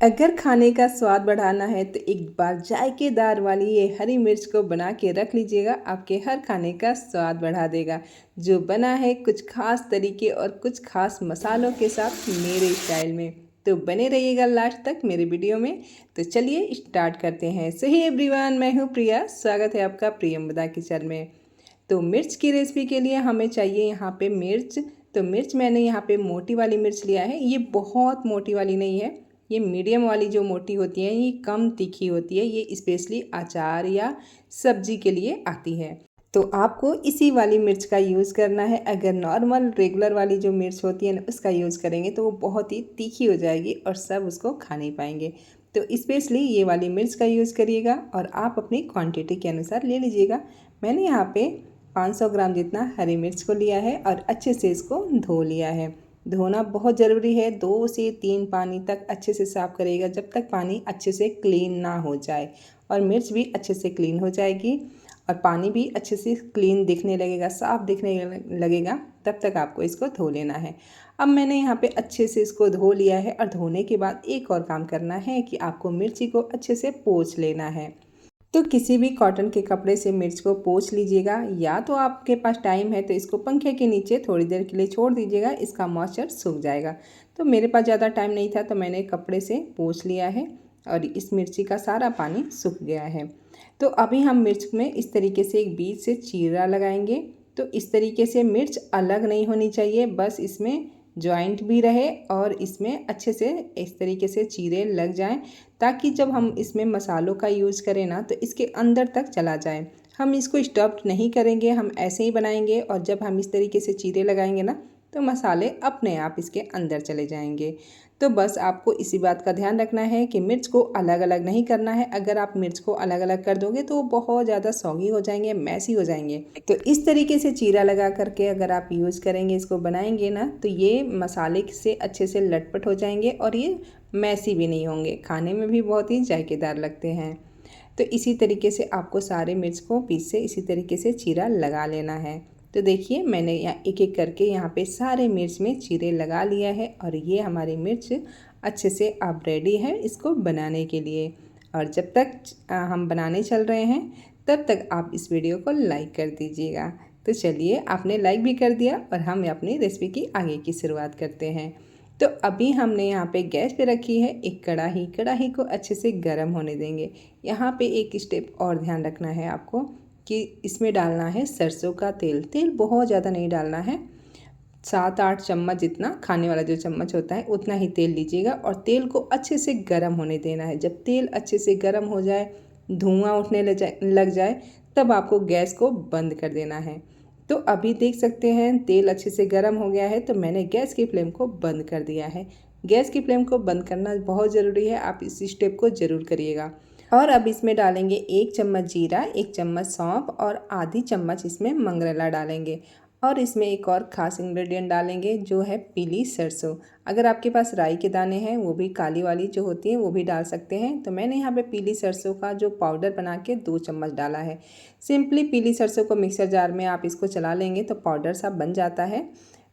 अगर खाने का स्वाद बढ़ाना है तो एक बार जायकेदार वाली ये हरी मिर्च को बना के रख लीजिएगा। आपके हर खाने का स्वाद बढ़ा देगा। जो बना है कुछ खास तरीके और कुछ खास मसालों के साथ मेरे स्टाइल में। तो बने रहिएगा लास्ट तक मेरे वीडियो में। तो चलिए स्टार्ट करते हैं। सही एवरीवन, मैं हूँ प्रिया। स्वागत है आपका प्रियंवदा किचन में। तो मिर्च की रेसिपी के लिए हमें चाहिए यहाँ पे मिर्च। तो मिर्च मैंने यहाँ पे मोटी वाली मिर्च लिया है। ये बहुत मोटी वाली नहीं है, ये मीडियम वाली जो मोटी होती है, ये कम तीखी होती है। ये स्पेशली अचार या सब्जी के लिए आती है। तो आपको इसी वाली मिर्च का यूज़ करना है। अगर नॉर्मल रेगुलर वाली जो मिर्च होती है ना, उसका यूज़ करेंगे तो वो बहुत ही तीखी हो जाएगी और सब उसको खा नहीं पाएंगे। तो स्पेशली ये वाली मिर्च का यूज़ करिएगा और आप अपनी क्वांटिटी के अनुसार ले लीजिएगा। मैंने यहाँ पे 500 ग्राम जितना हरी मिर्च को लिया है और अच्छे से इसको धो लिया है। धोना बहुत ज़रूरी है। 2 से 3 पानी तक अच्छे से साफ़ करिएगा, जब तक पानी अच्छे से क्लीन ना हो जाए। और मिर्च भी अच्छे से क्लीन हो जाएगी और पानी भी अच्छे से क्लीन दिखने लगेगा, साफ़ दिखने लगेगा, तब तक आपको इसको धो लेना है। अब मैंने यहाँ पे अच्छे से इसको धो लिया है और धोने के बाद एक और काम करना है कि आपको मिर्ची को अच्छे से पोंछ लेना है। तो किसी भी कॉटन के कपड़े से मिर्च को पोंछ लीजिएगा, या तो आपके पास टाइम है तो इसको पंखे के नीचे थोड़ी देर के लिए छोड़ दीजिएगा, इसका मॉइस्चर सूख जाएगा। तो मेरे पास ज़्यादा टाइम नहीं था तो मैंने कपड़े से पोंछ लिया है और इस मिर्ची का सारा पानी सूख गया है। तो अभी हम मिर्च में इस तरीके से एक बीच से चीरा लगाएंगे। तो इस तरीके से मिर्च अलग नहीं होनी चाहिए, बस इसमें जॉइंट भी रहे और इसमें अच्छे से इस तरीके से चीरे लग जाएं, ताकि जब हम इसमें मसालों का यूज़ करें ना तो इसके अंदर तक चला जाए। हम इसको स्टफ्ड नहीं करेंगे, हम ऐसे ही बनाएंगे और जब हम इस तरीके से चीरे लगाएंगे ना तो मसाले अपने आप इसके अंदर चले जाएंगे। तो बस आपको इसी बात का ध्यान रखना है कि मिर्च को अलग अलग नहीं करना है। अगर आप मिर्च को अलग अलग कर दोगे तो वो बहुत ज़्यादा सौगी हो जाएंगे, मैसी हो जाएंगे। तो इस तरीके से चीरा लगा करके अगर आप यूज़ करेंगे, इसको बनाएंगे ना, तो ये मसाले से अच्छे से लटपट हो जाएंगे और ये मैसी भी नहीं होंगे, खाने में भी बहुत ही जायकेदार लगते हैं। तो इसी तरीके से आपको सारे मिर्च को बीच से इसी तरीके से चीरा लगा लेना है। तो देखिए मैंने यहाँ एक एक करके यहाँ पे सारे मिर्च में चीरे लगा लिया है और ये हमारी मिर्च अच्छे से अब रेडी है इसको बनाने के लिए। और जब तक हम बनाने चल रहे हैं तब तक आप इस वीडियो को लाइक कर दीजिएगा। तो चलिए, आपने लाइक भी कर दिया और हम अपनी रेसिपी की आगे की शुरुआत करते हैं। तो अभी हमने यहाँ पे गैस पे रखी है एक कढ़ाई। कढ़ाई को अच्छे से गर्म होने देंगे। यहाँ पे एक स्टेप और ध्यान रखना है आपको कि इसमें डालना है सरसों का तेल। तेल बहुत ज़्यादा नहीं डालना है, 7-8 चम्मच जितना, खाने वाला जो चम्मच होता है उतना ही तेल लीजिएगा और तेल को अच्छे से गर्म होने देना है। जब तेल अच्छे से गर्म हो जाए, धुआं उठने लग जाए, तब आपको गैस को बंद कर देना है। तो अभी देख सकते हैं तेल अच्छे से गर्म हो गया है, तो मैंने गैस की फ्लेम को बंद कर दिया है। गैस की फ्लेम को बंद करना बहुत ज़रूरी है, आप इस स्टेप को ज़रूर करिएगा। और अब इसमें डालेंगे 1 चम्मच जीरा, 1 चम्मच सौंफ और आधी चम्मच इसमें मंगरेला डालेंगे। और इसमें एक और ख़ास इंग्रेडिएंट डालेंगे जो है पीली सरसों। अगर आपके पास राई के दाने हैं, वो भी काली वाली जो होती है, वो भी डाल सकते हैं। तो मैंने यहाँ पे पीली सरसों का जो पाउडर बना के 2 चम्मच डाला है। सिंपली पीली सरसों को मिक्सर जार में आप इसको चला लेंगे तो पाउडर सा बन जाता है।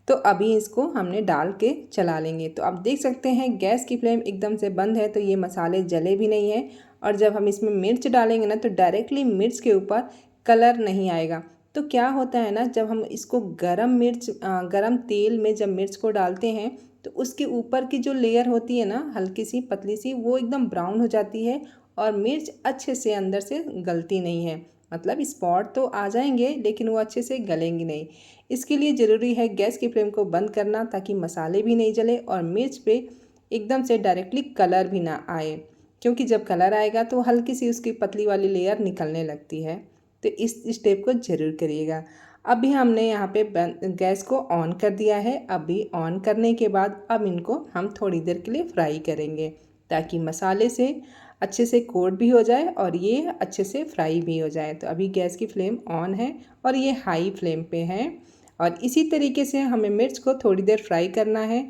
तो अभी इसको हमने डाल के चला लेंगे। तो आप देख सकते हैं गैस की फ्लेम एकदम से बंद है, तो ये मसाले जले भी नहीं हैं। और जब हम इसमें मिर्च डालेंगे ना तो डायरेक्टली मिर्च के ऊपर कलर नहीं आएगा। तो क्या होता है ना, जब हम इसको गरम तेल में जब मिर्च को डालते हैं तो उसके ऊपर की जो लेयर होती है ना, हल्की सी पतली सी, वो एकदम ब्राउन हो जाती है और मिर्च अच्छे से अंदर से गलती नहीं है। मतलब स्पॉट तो आ जाएंगे लेकिन वो अच्छे से गलेंगी नहीं। इसके लिए ज़रूरी है गैस की फ्लेम को बंद करना, ताकि मसाले भी नहीं जले और मिर्च पे एकदम से डायरेक्टली कलर भी ना आए। क्योंकि जब कलर आएगा तो हल्की सी उसकी पतली वाली लेयर निकलने लगती है। तो इस स्टेप को ज़रूर करिएगा। अभी हमने यहाँ पे गैस को ऑन कर दिया है। अभी ऑन करने के बाद अब इनको हम थोड़ी देर के लिए फ्राई करेंगे, ताकि मसाले से अच्छे से कोट भी हो जाए और ये अच्छे से फ्राई भी हो जाए। तो अभी गैस की फ्लेम ऑन है और ये हाई फ्लेम पे है और इसी तरीके से हमें मिर्च को थोड़ी देर फ्राई करना है।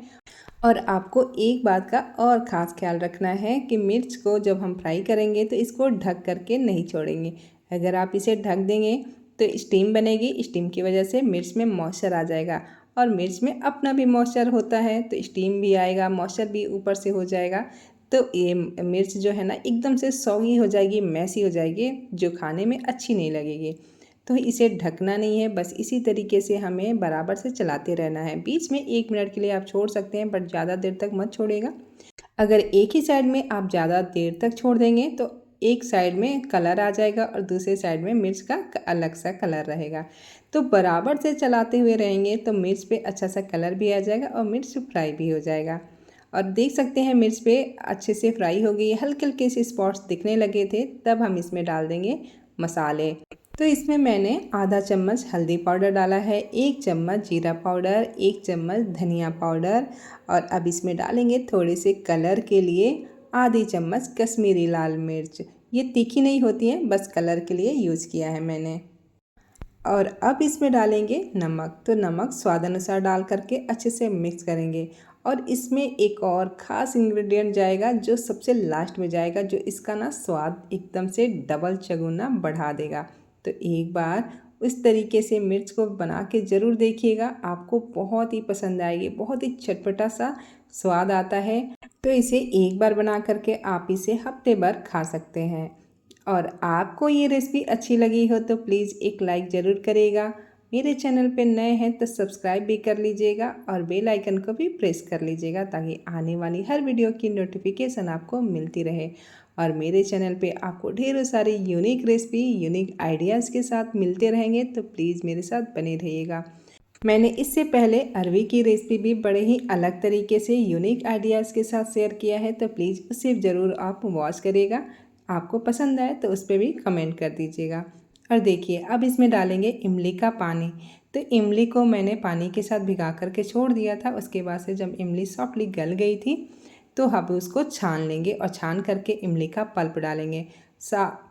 और आपको एक बात का और ख़ास ख्याल रखना है कि मिर्च को जब हम फ्राई करेंगे तो इसको ढक करके नहीं छोड़ेंगे। अगर आप इसे ढक देंगे तो स्टीम बनेगी, स्टीम की वजह से मिर्च में मॉइस्चर आ जाएगा और मिर्च में अपना भी मॉइस्चर होता है, तो स्टीम भी आएगा, मॉइस्चर भी ऊपर से हो जाएगा। तो ये मिर्च जो है ना एकदम से सौगी हो जाएगी, मैसी हो जाएगी, जो खाने में अच्छी नहीं लगेगी। तो इसे ढकना नहीं है, बस इसी तरीके से हमें बराबर से चलाते रहना है। बीच में 1 मिनट के लिए आप छोड़ सकते हैं, बट ज़्यादा देर तक मत छोड़िएगा। अगर एक ही साइड में आप ज़्यादा देर तक छोड़ देंगे तो एक साइड में कलर आ जाएगा और दूसरे साइड में मिर्च का अलग सा कलर रहेगा। तो बराबर से चलाते हुए रहेंगे तो मिर्च पे अच्छा सा कलर भी आ जाएगा और मिर्च फ्राई भी हो जाएगा। और देख सकते हैं मिर्च पे अच्छे से फ्राई हो गई है, हल्के हल्के से स्पॉट्स दिखने लगे थे। तब हम इसमें डाल देंगे मसाले। तो इसमें मैंने आधा चम्मच हल्दी पाउडर डाला है, 1 चम्मच जीरा पाउडर, 1 चम्मच धनिया पाउडर, और अब इसमें डालेंगे थोड़े से कलर के लिए आधी चम्मच कश्मीरी लाल मिर्च। ये तीखी नहीं होती है, बस कलर के लिए यूज़ किया है मैंने। और अब इसमें डालेंगे नमक। तो नमक स्वाद अनुसार डाल करके अच्छे से मिक्स करेंगे। और इसमें एक और ख़ास इंग्रेडिएंट जाएगा जो सबसे लास्ट में जाएगा, जो इसका ना स्वाद एकदम से डबल चगुना बढ़ा देगा। तो एक बार इस तरीके से मिर्च को बना के ज़रूर देखिएगा, आपको बहुत ही पसंद आएगी। बहुत ही चटपटा सा स्वाद आता है। तो इसे एक बार बना करके आप इसे हफ्ते भर खा सकते हैं। और आपको ये रेसिपी अच्छी लगी हो तो प्लीज़ एक लाइक ज़रूर करिएगा। मेरे चैनल पे नए हैं तो सब्सक्राइब भी कर लीजिएगा और बेल आइकन को भी प्रेस कर लीजिएगा, ताकि आने वाली हर वीडियो की नोटिफिकेशन आपको मिलती रहे। और मेरे चैनल पे आपको ढेरों सारी यूनिक रेसिपी, यूनिक आइडियाज़ के साथ मिलते रहेंगे, तो प्लीज़ मेरे साथ बने रहिएगा। मैंने इससे पहले अरवी की रेसिपी भी बड़े ही अलग तरीके से यूनिक आइडियाज़ के साथ शेयर किया है, तो प्लीज़ उसे ज़रूर आप वॉच करिएगा। आपको पसंद आए तो उस पर भी कमेंट कर दीजिएगा। और देखिए अब इसमें डालेंगे इमली का पानी। तो इमली को मैंने पानी के साथ भिगा करके छोड़ दिया था। उसके बाद से जब इमली सॉफ्टली गल गई थी तो अब उसको छान लेंगे और छान करके इमली का पल्प डालेंगे।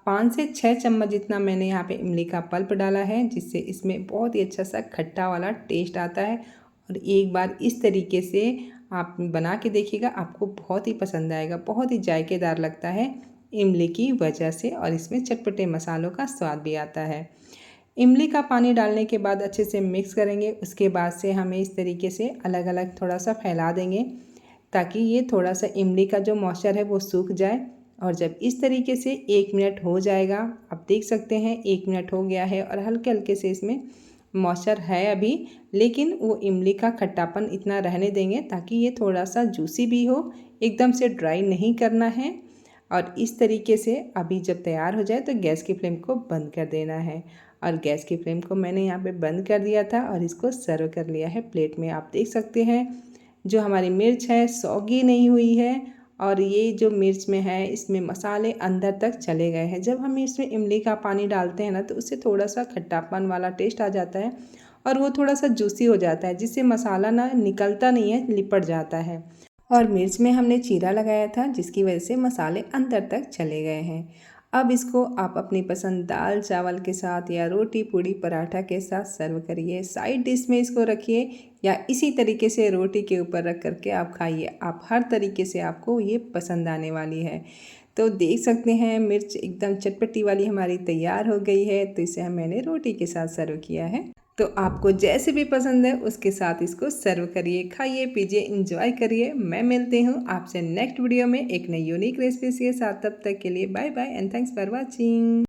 5 से 6 चम्मच जितना मैंने यहाँ पे इमली का पल्प डाला है, जिससे इसमें बहुत ही अच्छा सा खट्टा वाला टेस्ट आता है। और एक बार इस तरीके से आप बना के देखिएगा, आपको बहुत ही पसंद आएगा। बहुत ही जायकेदार लगता है इमली की वजह से, और इसमें चटपटे मसालों का स्वाद भी आता है। इमली का पानी डालने के बाद अच्छे से मिक्स करेंगे। उसके बाद से हमें इस तरीके से अलग अलग थोड़ा सा फैला देंगे, ताकि ये थोड़ा सा इमली का जो मॉइस्चर है वो सूख जाए। और जब इस तरीके से 1 मिनट हो जाएगा, आप देख सकते हैं 1 मिनट हो गया है और हल्के हल्के से इसमें मॉइस्चर है अभी, लेकिन वो इमली का खट्टापन इतना रहने देंगे ताकि ये थोड़ा सा जूसी भी हो, एकदम से ड्राई नहीं करना है। और इस तरीके से अभी जब तैयार हो जाए तो गैस की फ्लेम को बंद कर देना है। और गैस की फ्लेम को मैंने यहाँ पे बंद कर दिया था और इसको सर्व कर लिया है प्लेट में। आप देख सकते हैं जो हमारी मिर्च है सौगी नहीं हुई है, और ये जो मिर्च में है इसमें मसाले अंदर तक चले गए हैं। जब हम इसमें इमली का पानी डालते हैं ना तो उससे थोड़ा सा खट्टापन वाला टेस्ट आ जाता है और वो थोड़ा सा जूसी हो जाता है, जिससे मसाला ना निकलता नहीं है, लिपट जाता है। और मिर्च में हमने चीरा लगाया था, जिसकी वजह से मसाले अंदर तक चले गए हैं। अब इसको आप अपनी पसंद दाल चावल के साथ या रोटी पूड़ी पराठा के साथ सर्व करिए। साइड डिश में इसको रखिए या इसी तरीके से रोटी के ऊपर रख करके आप खाइए। आप हर तरीके से आपको ये पसंद आने वाली है। तो देख सकते हैं मिर्च एकदम चटपटी वाली हमारी तैयार हो गई है। तो इसे मैंने रोटी के साथ सर्व किया है। तो आपको जैसे भी पसंद है उसके साथ इसको सर्व करिए, खाइए, पीजिए, इंजॉय करिए। मैं मिलती हूँ आपसे नेक्स्ट वीडियो में एक नई यूनिक रेसिपी के साथ। तब तक के लिए bye bye and thanks for watching.